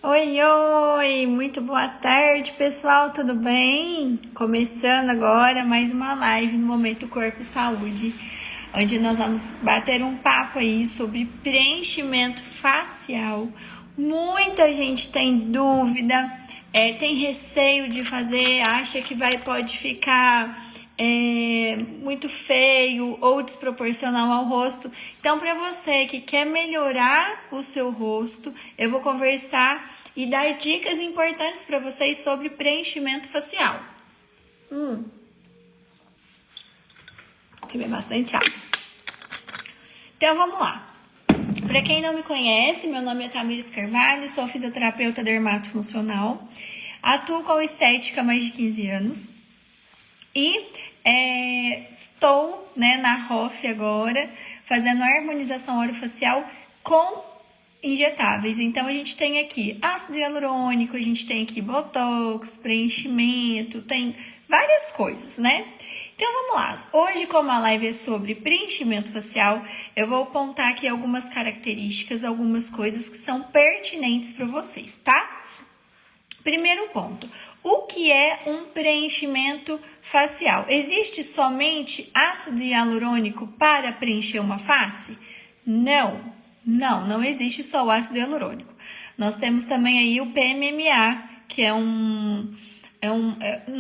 Oi, oi! Muito boa tarde, pessoal, tudo bem? Começando agora mais uma live no Momento Corpo e Saúde, onde nós vamos bater um papo aí sobre preenchimento facial. Muita gente tem dúvida, tem receio de fazer, acha que pode ficar muito feio ou desproporcional ao rosto. Então, para você que quer melhorar o seu rosto, eu vou conversar e dar dicas importantes para vocês sobre preenchimento facial. Beber bastante água. Então, vamos lá. Para quem não me conhece, meu nome é Tamires Carvalho, sou fisioterapeuta dermatofuncional, atuo com estética há mais de 15 anos e estou na ROF agora, fazendo harmonização orofacial com injetáveis. Então, a gente tem aqui ácido hialurônico, a gente tem aqui botox, preenchimento, tem várias coisas, né? Então, vamos lá. Hoje, como a live é sobre preenchimento facial, eu vou apontar aqui algumas características, algumas coisas que são pertinentes para vocês, tá? Primeiro ponto, o que é um preenchimento facial? Existe somente ácido hialurônico para preencher uma face? Não existe só o ácido hialurônico. Nós temos também aí o PMMA, que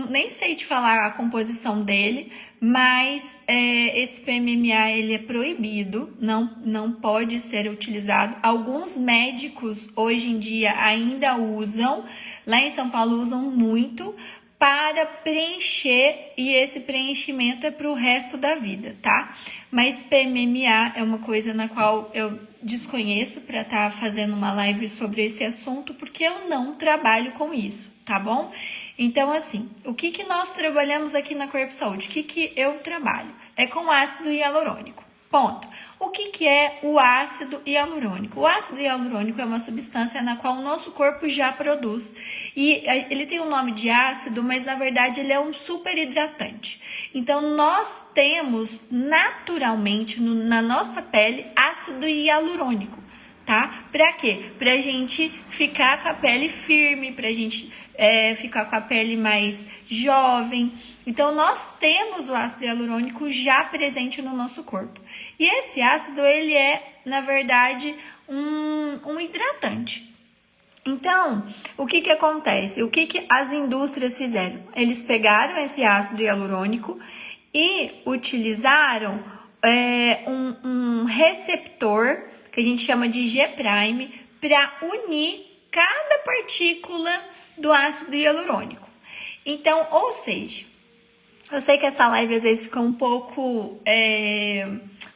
nem sei te falar a composição dele, mas esse PMMA ele é proibido, não pode ser utilizado. Alguns médicos hoje em dia ainda usam, lá em São Paulo usam muito para preencher, e esse preenchimento é para o resto da vida, tá? Mas PMMA é uma coisa na qual eu desconheço para estar fazendo uma live sobre esse assunto, porque eu não trabalho com isso, tá bom? Então, assim, o que nós trabalhamos aqui na Corpo Saúde? O que eu trabalho? É com ácido hialurônico. Ponto. O que é o ácido hialurônico? O ácido hialurônico é uma substância na qual o nosso corpo já produz. E ele tem o nome de ácido, mas na verdade ele é um super hidratante. Então, nós temos naturalmente na nossa pele ácido hialurônico, tá? Pra quê? Pra gente ficar com a pele firme, pra gente ficar com a pele mais jovem. Então, nós temos o ácido hialurônico já presente no nosso corpo. E esse ácido, ele é, na verdade, um hidratante. Então, o que acontece? O que as indústrias fizeram? Eles pegaram esse ácido hialurônico e utilizaram um receptor, que a gente chama de G', para unir cada partícula do ácido hialurônico. Então, ou seja, eu sei que essa live às vezes fica um pouco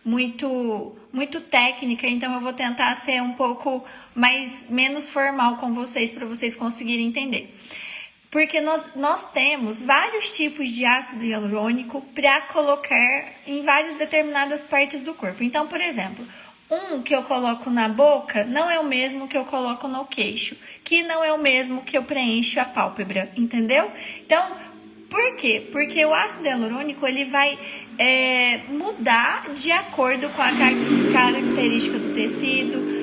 muito técnica, então eu vou tentar ser um pouco menos formal com vocês, para vocês conseguirem entender. Porque nós temos vários tipos de ácido hialurônico para colocar em várias determinadas partes do corpo. Então, por exemplo, um que eu coloco na boca não é o mesmo que eu coloco no queixo, que não é o mesmo que eu preencho a pálpebra, entendeu? Então, por quê? Porque o ácido hialurônico ele vai mudar de acordo com a característica do tecido,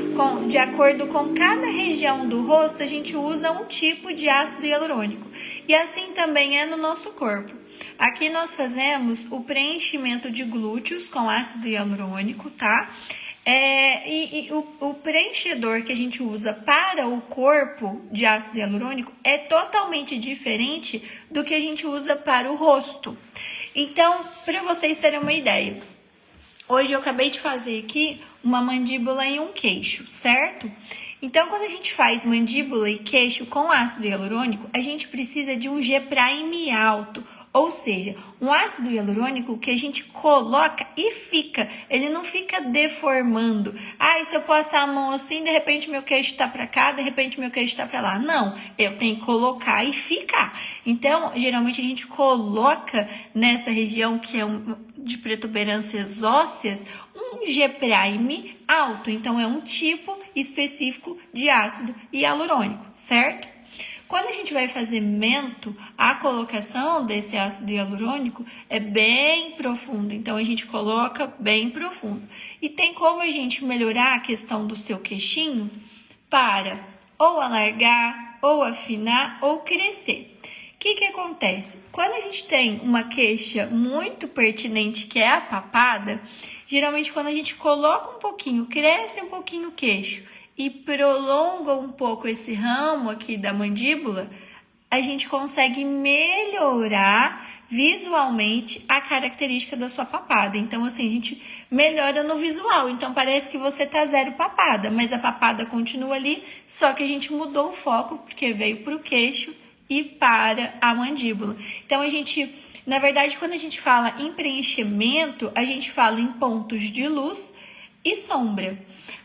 de acordo com cada região do rosto, a gente usa um tipo de ácido hialurônico. E assim também é no nosso corpo. Aqui nós fazemos o preenchimento de glúteos com ácido hialurônico, tá? O preenchedor que a gente usa para o corpo de ácido hialurônico é totalmente diferente do que a gente usa para o rosto. Então, para vocês terem uma ideia, hoje eu acabei de fazer aqui uma mandíbula e um queixo, certo? Então, quando a gente faz mandíbula e queixo com ácido hialurônico, a gente precisa de um G' alto, ou seja, um ácido hialurônico que a gente coloca e fica, ele não fica deformando. E se eu passar a mão assim, de repente meu queixo tá para cá, de repente meu queixo tá para lá. Não, eu tenho que colocar e ficar. Então, geralmente a gente coloca nessa região que é de protuberâncias ósseas, um G' alto. Então, é um tipo específico de ácido hialurônico, certo? Quando a gente vai fazer mento, a colocação desse ácido hialurônico é bem profundo. Então, a gente coloca bem profundo. E tem como a gente melhorar a questão do seu queixinho para ou alargar, ou afinar, ou crescer. O que acontece? Quando a gente tem uma queixa muito pertinente, que é a papada, geralmente quando a gente coloca um pouquinho, cresce um pouquinho o queixo e prolonga um pouco esse ramo aqui da mandíbula, a gente consegue melhorar visualmente a característica da sua papada. Então, assim, a gente melhora no visual. Então, parece que você tá zero papada, mas a papada continua ali, só que a gente mudou o foco, porque veio pro queixo e para a mandíbula. Então, na verdade, quando a gente fala em preenchimento, a gente fala em pontos de luz e sombra.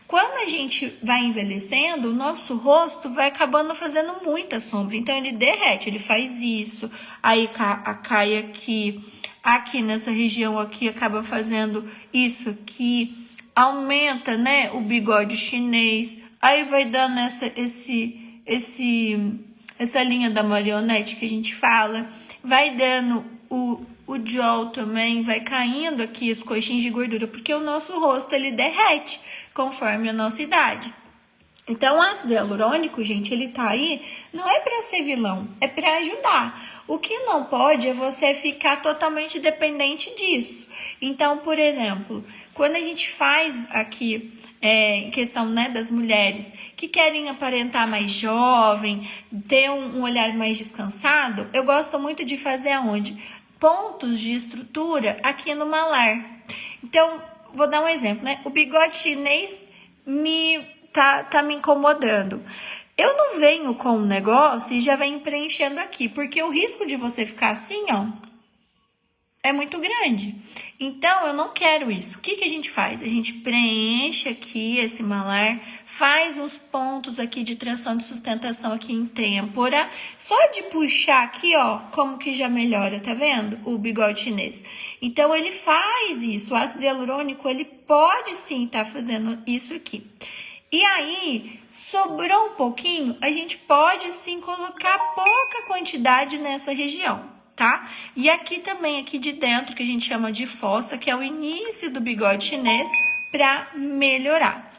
Quando a gente vai envelhecendo, o nosso rosto vai acabando fazendo muita sombra. Então, ele derrete, ele faz isso. Aí cai aqui nessa região aqui, acaba fazendo isso aqui. Aumenta, né, o bigode chinês. Aí vai dando essa linha da marionete que a gente fala. Vai dando o jaw também, vai caindo aqui os coxinhos de gordura, porque o nosso rosto, ele derrete conforme a nossa idade. Então, o ácido hialurônico, gente, ele tá aí, não é para ser vilão, é para ajudar. O que não pode é você ficar totalmente dependente disso. Então, por exemplo, quando a gente faz aqui, em questão, né, das mulheres que querem aparentar mais jovem, ter um olhar mais descansado, eu gosto muito de fazer aonde? Pontos de estrutura aqui no malar. Então, vou dar um exemplo, né? O bigode chinês tá me incomodando. Eu não venho com um negócio e já venho preenchendo aqui, porque o risco de você ficar assim, ó, é muito grande. Então, eu não quero isso. O que a gente faz? A gente preenche aqui esse malar, faz uns pontos aqui de tração de sustentação aqui em têmpora. Só de puxar aqui, ó, como que já melhora, tá vendo? O bigode chinês. Então, ele faz isso. O ácido hialurônico, ele pode sim estar fazendo isso aqui. E aí, sobrou um pouquinho, a gente pode sim colocar pouca quantidade nessa região, tá? E aqui também, aqui de dentro, que a gente chama de fossa, que é o início do bigode chinês, para melhorar.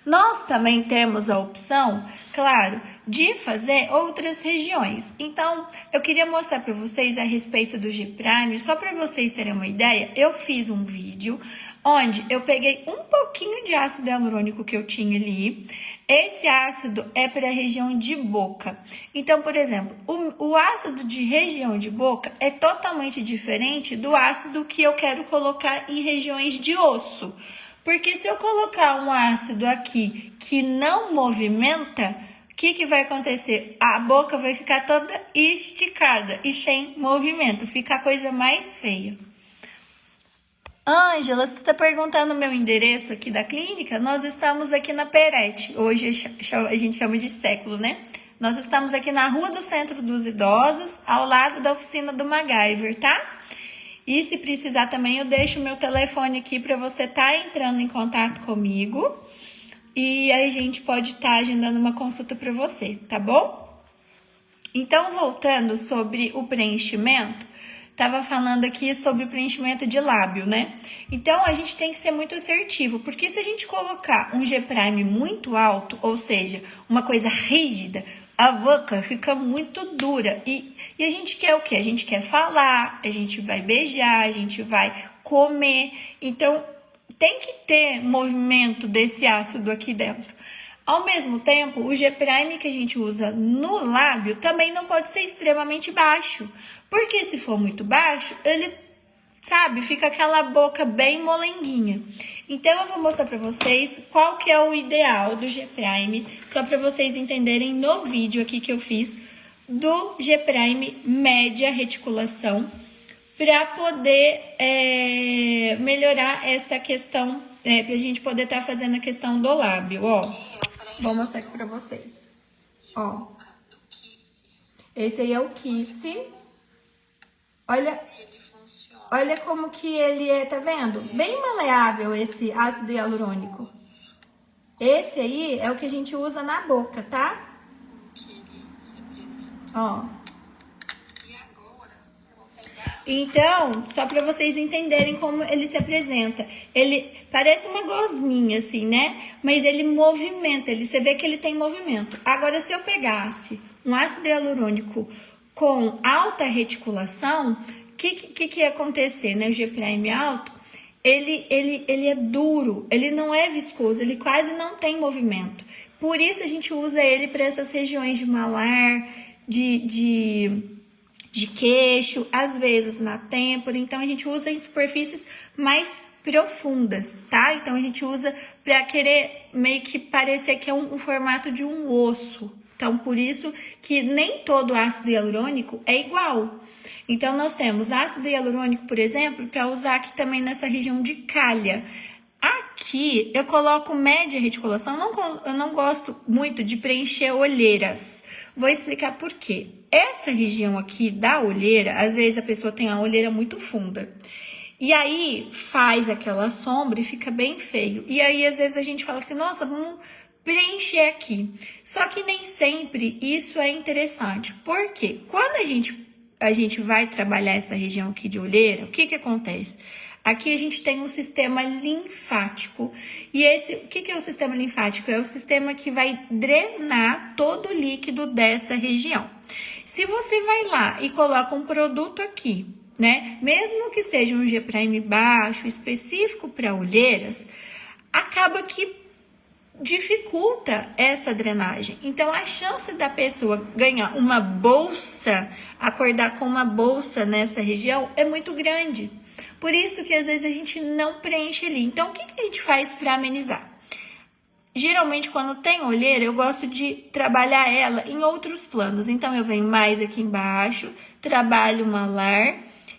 Nós também temos a opção, claro, de fazer outras regiões. Então, eu queria mostrar para vocês a respeito do G-Prime, só para vocês terem uma ideia, eu fiz um vídeo onde eu peguei um pouquinho de ácido hialurônico que eu tinha ali. Esse ácido é para a região de boca. Então, por exemplo, o ácido de região de boca é totalmente diferente do ácido que eu quero colocar em regiões de osso. Porque se eu colocar um ácido aqui que não movimenta, o que vai acontecer? A boca vai ficar toda esticada e sem movimento, fica a coisa mais feia. Ângela, você está perguntando o meu endereço aqui da clínica? Nós estamos aqui na Perete, hoje a gente chama de Século, né? Nós estamos aqui na Rua do Centro dos Idosos, ao lado da oficina do MacGyver, tá? E se precisar também, eu deixo o meu telefone aqui para você estar entrando em contato comigo. E aí a gente pode estar agendando uma consulta para você, tá bom? Então, voltando sobre o preenchimento, estava falando aqui sobre o preenchimento de lábio, né? Então, a gente tem que ser muito assertivo, porque se a gente colocar um G-Prime muito alto, ou seja, uma coisa rígida, a boca fica muito dura e a gente quer o quê? A gente quer falar, a gente vai beijar, a gente vai comer. Então, tem que ter movimento desse ácido aqui dentro. Ao mesmo tempo, o G-Prime que a gente usa no lábio também não pode ser extremamente baixo. Porque se for muito baixo, ele, sabe, fica aquela boca bem molenguinha. Então, eu vou mostrar pra vocês qual que é o ideal do G-Prime, só pra vocês entenderem no vídeo aqui que eu fiz do G-Prime média reticulação, pra poder melhorar essa questão, pra gente poder estar fazendo a questão do lábio, ó. Vou mostrar aqui pra vocês, ó. Esse aí é o Kiss. Olha como que ele é, tá vendo? Bem maleável esse ácido hialurônico. Esse aí é o que a gente usa na boca, tá? Ó. Então, só para vocês entenderem como ele se apresenta. Ele parece uma gosminha, assim, né? Mas ele movimenta, você vê que ele tem movimento. Agora, se eu pegasse um ácido hialurônico com alta reticulação, o que ia acontecer, né? O G' alto, ele é duro, ele não é viscoso, ele quase não tem movimento. Por isso a gente usa ele para essas regiões de malar, de queixo, às vezes na têmpora. Então a gente usa em superfícies mais profundas, tá? Então a gente usa para querer meio que parecer que é um formato de um osso. Então por isso que nem todo ácido hialurônico é igual. Então nós temos ácido hialurônico, por exemplo, para usar aqui também nessa região de calha. Aqui eu coloco média reticulação, eu não gosto muito de preencher olheiras. Vou explicar por quê. Essa região aqui da olheira, às vezes a pessoa tem a olheira muito funda. E aí faz aquela sombra e fica bem feio. E aí às vezes a gente fala assim, nossa, vamos preencher aqui. Só que nem sempre isso é interessante. Por quê? Quando a gente vai trabalhar essa região aqui de olheira, o que acontece? Aqui a gente tem um sistema linfático. E o que é o sistema linfático? É o sistema que vai drenar todo o líquido dessa região. Se você vai lá e coloca um produto aqui, né? Mesmo que seja um G' baixo, específico para olheiras, acaba que dificulta essa drenagem. Então, a chance da pessoa ganhar uma bolsa, acordar com uma bolsa nessa região é muito grande. Por isso que às vezes a gente não preenche ali. Então, o que a gente faz para amenizar? Geralmente, quando tem olheira, eu gosto de trabalhar ela em outros planos. Então, eu venho mais aqui embaixo, trabalho o malar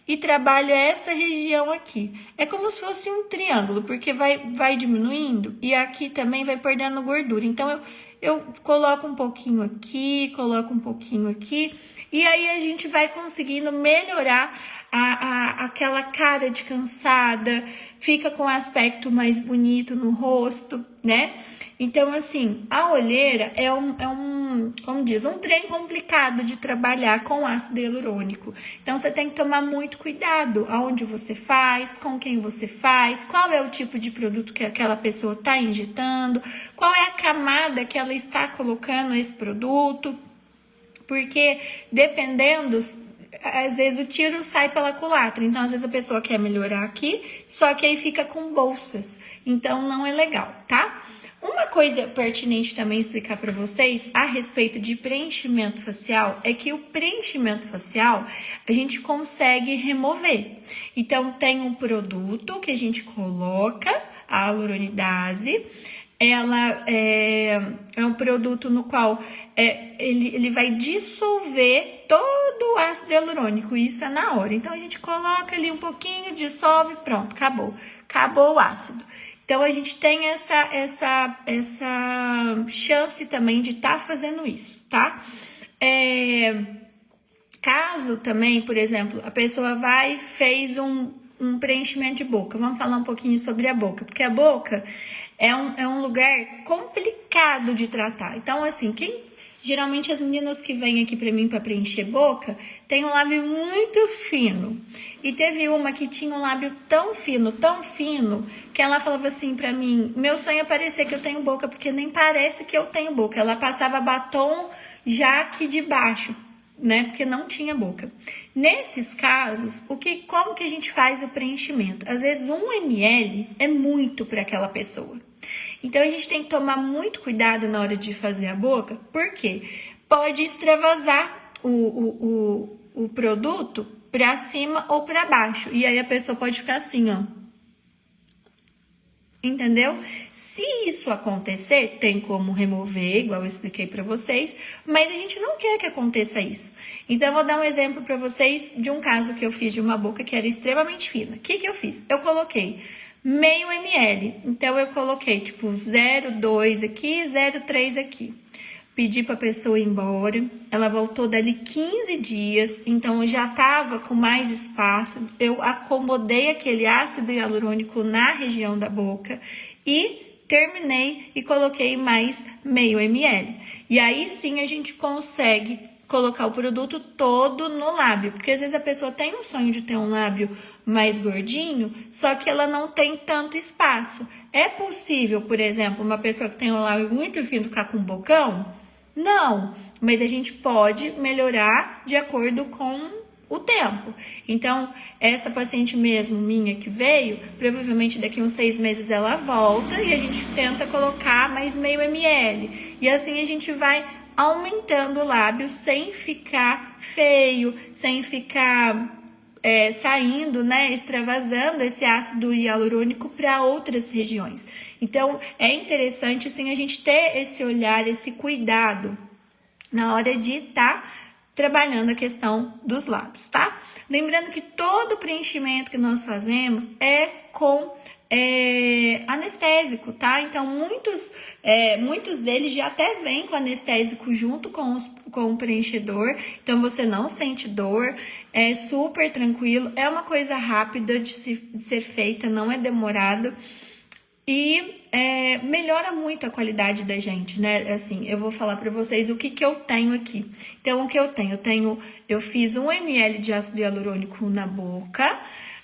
e trabalho essa região aqui. É como se fosse um triângulo, porque vai diminuindo e aqui também vai perdendo gordura. Então, eu coloco um pouquinho aqui, coloco um pouquinho aqui, e aí a gente vai conseguindo melhorar aquela cara de cansada, fica com um aspecto mais bonito no rosto, né? Então, assim, a olheira é como diz, um trem complicado de trabalhar com ácido hialurônico. Então, você tem que tomar muito cuidado aonde você faz, com quem você faz, qual é o tipo de produto que aquela pessoa está injetando, qual é a camada que ela está colocando esse produto, porque dependendo, às vezes o tiro sai pela culatra, então às vezes a pessoa quer melhorar aqui, só que aí fica com bolsas, então não é legal, tá? Uma coisa pertinente também explicar para vocês a respeito de preenchimento facial é que o preenchimento facial a gente consegue remover. Então tem um produto que a gente coloca, a hialuronidase. Ela é um produto no qual ele vai dissolver todo o ácido hialurônico, isso é na hora. Então, a gente coloca ali um pouquinho, dissolve, pronto, acabou o ácido. Então, a gente tem essa chance também de estar fazendo isso, tá? Caso também, por exemplo, a pessoa fez um preenchimento de boca. Vamos falar um pouquinho sobre a boca, porque a boca é um lugar complicado de tratar. Então, assim, geralmente as meninas que vêm aqui pra mim pra preencher boca, tem um lábio muito fino. E teve uma que tinha um lábio tão fino, que ela falava assim pra mim, meu sonho é parecer que eu tenho boca, porque nem parece que eu tenho boca. Ela passava batom já aqui de baixo, né? Porque não tinha boca. Nesses casos, como que a gente faz o preenchimento? Às vezes 1 ml é muito para aquela pessoa. Então a gente tem que tomar muito cuidado na hora de fazer a boca, porque pode extravasar o produto para cima ou para baixo. E aí a pessoa pode ficar assim, ó. Entendeu? Se isso acontecer, tem como remover, igual eu expliquei para vocês, mas a gente não quer que aconteça isso. Então, eu vou dar um exemplo para vocês de um caso que eu fiz de uma boca que era extremamente fina. O que eu fiz? Eu coloquei meio ml. Então, eu coloquei tipo 0,2 aqui, 0,3 aqui. Pedi para a pessoa ir embora, ela voltou dali 15 dias, então eu já tava com mais espaço, eu acomodei aquele ácido hialurônico na região da boca e terminei e coloquei mais meio ml. E aí sim a gente consegue colocar o produto todo no lábio, porque às vezes a pessoa tem um sonho de ter um lábio mais gordinho, só que ela não tem tanto espaço. É possível, por exemplo, uma pessoa que tem um lábio muito fino ficar com um bocão? Não, mas a gente pode melhorar de acordo com o tempo. Então, essa paciente mesmo minha que veio, provavelmente daqui uns 6 meses ela volta e a gente tenta colocar mais meio ml. E assim a gente vai aumentando o lábio sem ficar feio, sem ficar saindo, né, extravasando esse ácido hialurônico para outras regiões. Então, é interessante, assim, a gente ter esse olhar, esse cuidado na hora de estar trabalhando a questão dos lábios, tá? Lembrando que todo preenchimento que nós fazemos é com anestésico, tá? Então, muitos deles já até vêm com anestésico junto com o preenchedor, então você não sente dor, é super tranquilo, é uma coisa rápida de ser feita, não é demorado. E melhora muito a qualidade da gente, né? Assim, eu vou falar para vocês o que eu tenho aqui. Então, o que eu tenho? Eu fiz 1 ml de ácido hialurônico na boca.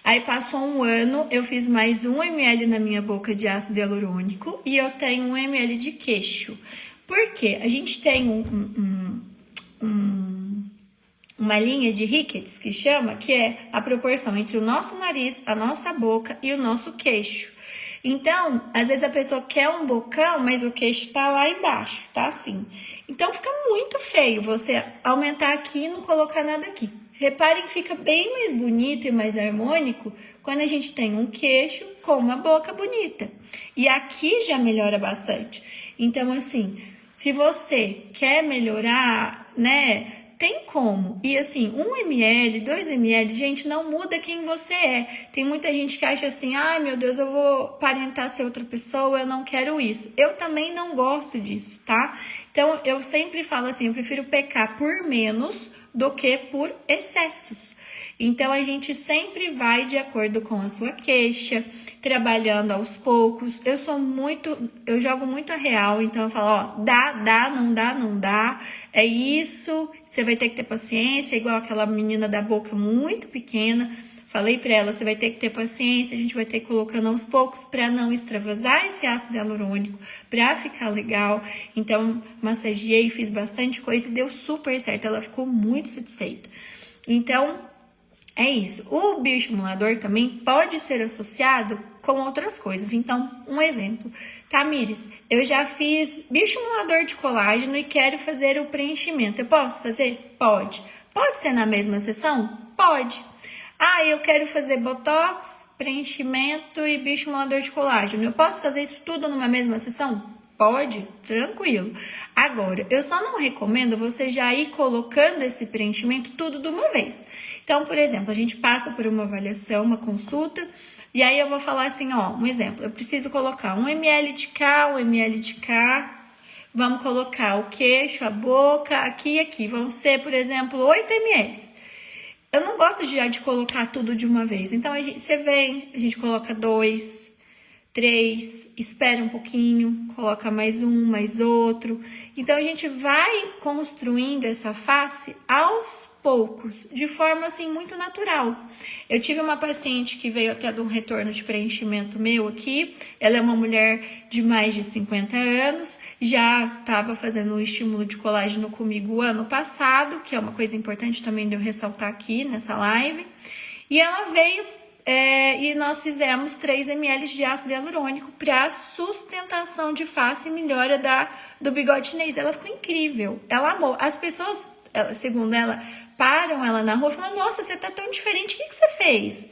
Aí, passou um ano, eu fiz mais 1 ml na minha boca de ácido hialurônico. E eu tenho 1 ml de queixo. Por quê? A gente tem uma linha de Ricketts, que chama, que é a proporção entre o nosso nariz, a nossa boca e o nosso queixo. Então, às vezes a pessoa quer um bocão, mas o queixo tá lá embaixo, tá assim. Então, fica muito feio você aumentar aqui e não colocar nada aqui. Reparem que fica bem mais bonito e mais harmônico quando a gente tem um queixo com uma boca bonita. E aqui já melhora bastante. Então, assim, se você quer melhorar, né, tem como. E assim, 1 ml, 2 ml, gente, não muda quem você é. Tem muita gente que acha assim, ai meu Deus, eu vou aparentar ser outra pessoa, eu não quero isso. Eu também não gosto disso, tá? Então, eu sempre falo assim, eu prefiro pecar por menos do que por excessos. Então, a gente sempre vai de acordo com a sua queixa, trabalhando aos poucos. Eu jogo muito a real, então eu falo, ó, dá, não dá, é isso, você vai ter que ter paciência, igual aquela menina da boca muito pequena. Falei pra ela, você vai ter que ter paciência, a gente vai ter que ir colocando aos poucos para não extravasar esse ácido hialurônico, para ficar legal. Então, massageei, fiz bastante coisa e deu super certo, ela ficou muito satisfeita. Então, é isso. O bioestimulador também pode ser associado com outras coisas. Então, um exemplo. Tamires, eu já fiz bioestimulador de colágeno e quero fazer o preenchimento. Eu posso fazer? Pode. Pode ser na mesma sessão? Pode. Ah, eu quero fazer botox, preenchimento e bioestimulador de colágeno. Eu posso fazer isso tudo numa mesma sessão? Pode, tranquilo. Agora, eu só não recomendo você já ir colocando esse preenchimento tudo de uma vez. Então, por exemplo, a gente passa por uma avaliação, uma consulta, e aí eu vou falar assim, ó, um exemplo. Eu preciso colocar 1 ml de cá, 1 ml de cá. Vamos colocar o queixo, a boca, aqui e aqui. Vão ser, por exemplo, 8 ml. Eu não gosto de colocar tudo de uma vez. Então, você vem, a gente coloca 2, 3, espera um pouquinho, coloca mais um, mais outro. Então, a gente vai construindo essa face aos poucos, de forma assim muito natural. Eu tive uma paciente que veio até de um retorno de preenchimento meu aqui. Ela é uma mulher de mais de 50 anos, já estava fazendo um estímulo de colágeno comigo ano passado, que é uma coisa importante também de eu ressaltar aqui nessa live. E ela veio e nós fizemos 3 ml de ácido hialurônico para sustentação de face e melhora do bigode chinês. Ela ficou incrível, ela amou. As pessoas, segundo ela, param ela na rua e falam, nossa, você tá tão diferente, o que você fez?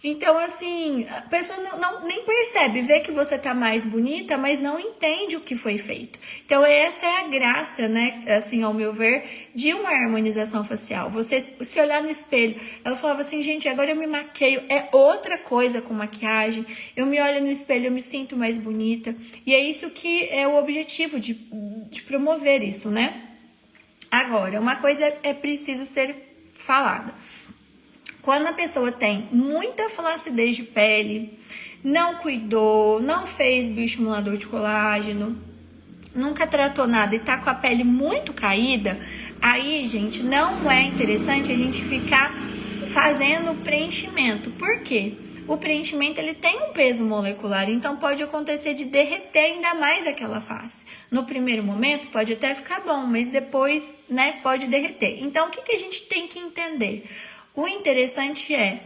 Então, assim, a pessoa nem percebe, vê que você tá mais bonita, mas não entende o que foi feito. Então, essa é a graça, né, assim, ao meu ver, de uma harmonização facial. Você se olhar no espelho, ela falava assim, gente, agora eu me maqueio, é outra coisa com maquiagem, eu me olho no espelho, eu me sinto mais bonita. E é isso que é o objetivo de promover isso, né? Agora, uma coisa é preciso ser falada. Quando a pessoa tem muita flacidez de pele, não cuidou, não fez bioestimulador de colágeno, nunca tratou nada e tá com a pele muito caída, aí, gente, não é interessante a gente ficar fazendo preenchimento. Por quê? O preenchimento ele tem um peso molecular, então pode acontecer de derreter ainda mais aquela face. No primeiro momento pode até ficar bom, mas depois, né, pode derreter. Então, o que a gente tem que entender? O interessante é,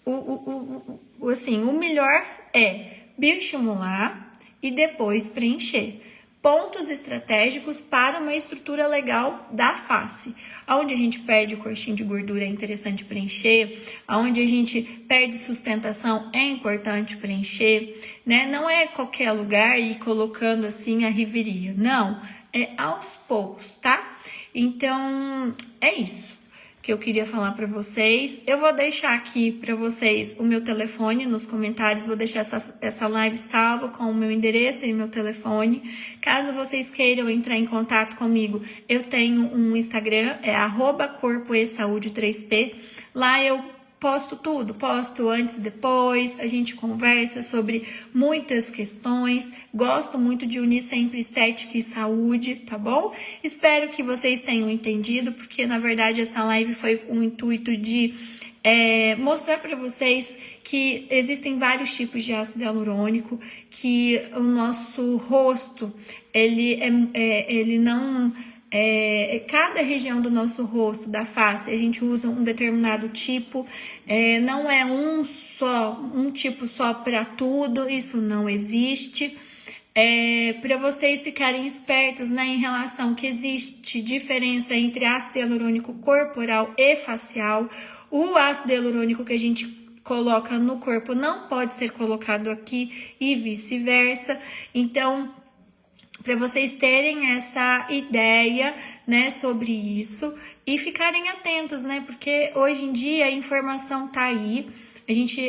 o melhor é bioestimular e depois preencher. Pontos estratégicos para uma estrutura legal da face. Onde a gente perde o coxinho de gordura é interessante preencher. Onde a gente perde sustentação é importante preencher, né? Não é qualquer lugar ir colocando assim a riveria. Não, é aos poucos, tá? Então, é isso que eu queria falar para vocês. Eu vou deixar aqui para vocês o meu telefone nos comentários, vou deixar essa live salva com o meu endereço e meu telefone. Caso vocês queiram entrar em contato comigo, eu tenho um Instagram, é @corpoesaude3p. Lá eu posto tudo, posto antes e depois, a gente conversa sobre muitas questões, gosto muito de unir sempre estética e saúde, tá bom? Espero que vocês tenham entendido, porque na verdade essa live foi um intuito de mostrar para vocês que existem vários tipos de ácido hialurônico, que o nosso rosto, ele não... cada região do nosso rosto, da face, a gente usa um determinado tipo, não é um tipo só para tudo, isso não existe. Para vocês ficarem espertos, né, em relação que existe diferença entre ácido hialurônico corporal e facial. O ácido hialurônico que a gente coloca no corpo não pode ser colocado aqui e vice-versa. Então, para vocês terem essa ideia, né, sobre isso e ficarem atentos, né, porque hoje em dia a informação tá aí, a gente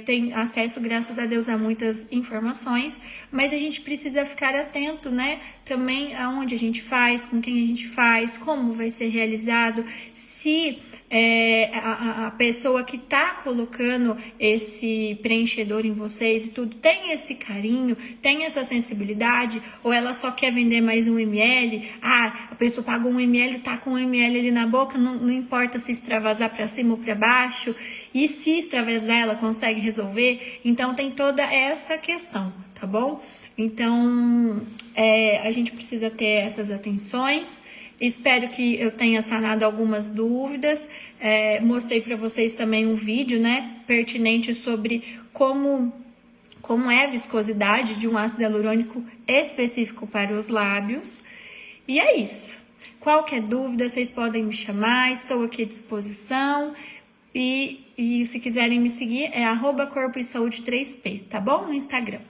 tem acesso, graças a Deus, a muitas informações, mas a gente precisa ficar atento, né, também aonde a gente faz, com quem a gente faz, como vai ser realizado, se a pessoa que tá colocando esse preenchedor em vocês e tudo, tem esse carinho, tem essa sensibilidade, ou ela só quer vender mais 1 ml, a pessoa pagou 1 ml, tá com 1 ml ali na boca, não importa se extravasar para cima ou para baixo, e se extravasar ela consegue resolver, então tem toda essa questão, tá bom? Então, a gente precisa ter essas atenções. Espero que eu tenha sanado algumas dúvidas. Mostrei para vocês também um vídeo, né, pertinente sobre como é a viscosidade de um ácido hialurônico específico para os lábios. E é isso. Qualquer dúvida, vocês podem me chamar, estou aqui à disposição. E se quiserem me seguir, é @corpoesaude3p, tá bom? No Instagram.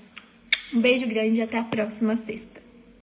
Um beijo grande e até a próxima sexta.